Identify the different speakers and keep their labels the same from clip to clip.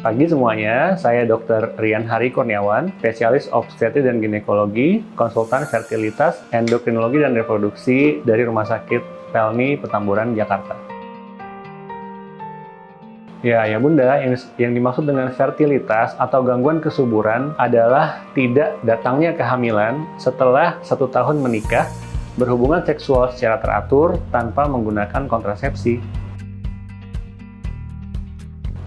Speaker 1: Pagi semuanya, saya Dr. Rian Hari Kurniawan, spesialis obstetri dan ginekologi, konsultan fertilitas, endokrinologi dan reproduksi dari Rumah Sakit Pelni Petamburan, Jakarta. Ya Bunda, yang dimaksud dengan fertilitas atau gangguan kesuburan adalah tidak datangnya kehamilan setelah 1 tahun menikah, berhubungan seksual secara teratur tanpa menggunakan kontrasepsi.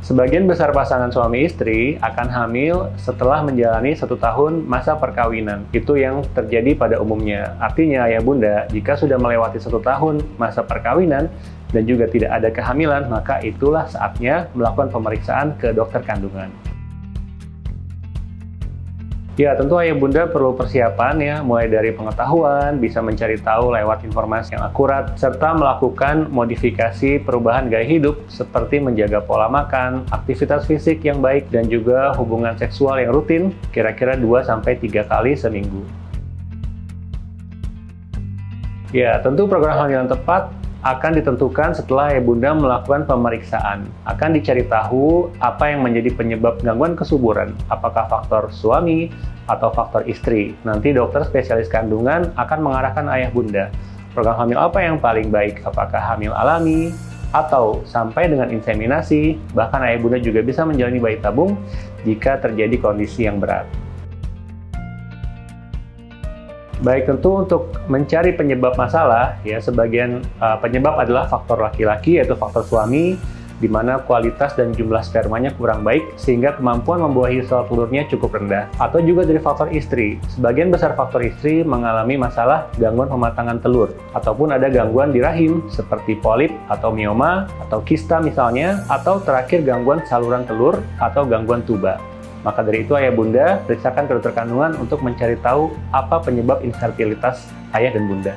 Speaker 1: Sebagian besar pasangan suami istri akan hamil setelah menjalani 1 tahun masa perkawinan. Itu yang terjadi pada umumnya. Artinya ya Bunda, jika sudah melewati 1 tahun masa perkawinan dan juga tidak ada kehamilan, maka itulah saatnya melakukan pemeriksaan ke dokter kandungan. Ya, tentu ayah bunda perlu persiapan ya, mulai dari pengetahuan, bisa mencari tahu lewat informasi yang akurat, serta melakukan modifikasi perubahan gaya hidup seperti menjaga pola makan, aktivitas fisik yang baik, dan juga hubungan seksual yang rutin, kira-kira 2-3 kali seminggu. Ya, tentu program hamil yang tepat akan ditentukan setelah ayah bunda melakukan pemeriksaan. Akan dicari tahu apa yang menjadi penyebab gangguan kesuburan, apakah faktor suami atau faktor istri. Nanti dokter spesialis kandungan akan mengarahkan ayah bunda. Program hamil apa yang paling baik, apakah hamil alami, atau sampai dengan inseminasi, bahkan ayah bunda juga bisa menjalani bayi tabung jika terjadi kondisi yang berat. Baik, tentu untuk mencari penyebab masalah, ya sebagian penyebab adalah faktor laki-laki, yaitu faktor suami, di mana kualitas dan jumlah spermanya kurang baik, sehingga kemampuan membuahi sel telurnya cukup rendah. Atau juga dari faktor istri. Sebagian besar faktor istri mengalami masalah gangguan pematangan telur, ataupun ada gangguan di rahim, seperti polip atau mioma, atau kista misalnya, atau terakhir gangguan saluran telur atau gangguan tuba. Maka dari itu ayah bunda periksakan ke dokter kandungan untuk mencari tahu apa penyebab infertilitas ayah dan bunda.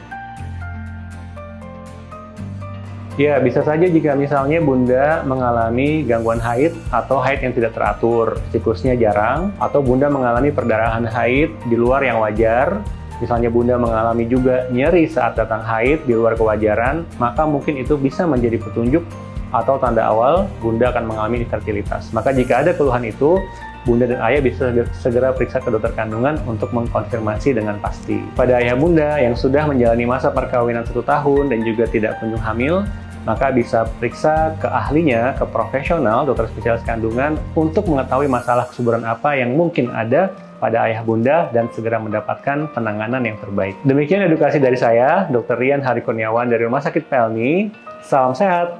Speaker 1: Ya, bisa saja jika misalnya bunda mengalami gangguan haid atau haid yang tidak teratur, siklusnya jarang, atau bunda mengalami perdarahan haid di luar yang wajar, misalnya bunda mengalami juga nyeri saat datang haid di luar kewajaran, maka mungkin itu bisa menjadi petunjuk atau tanda awal bunda akan mengalami infertilitas. Maka jika ada keluhan itu, bunda dan ayah bisa segera periksa ke dokter kandungan untuk mengkonfirmasi dengan pasti. Pada ayah bunda yang sudah menjalani masa perkawinan 1 tahun dan juga tidak kunjung hamil, maka bisa periksa ke ahlinya, ke profesional, dokter spesialis kandungan untuk mengetahui masalah kesuburan apa yang mungkin ada pada ayah bunda dan segera mendapatkan penanganan yang terbaik. Demikian edukasi dari saya, Dr. Rian Hari Kurniawan dari Rumah Sakit Pelni. Salam sehat!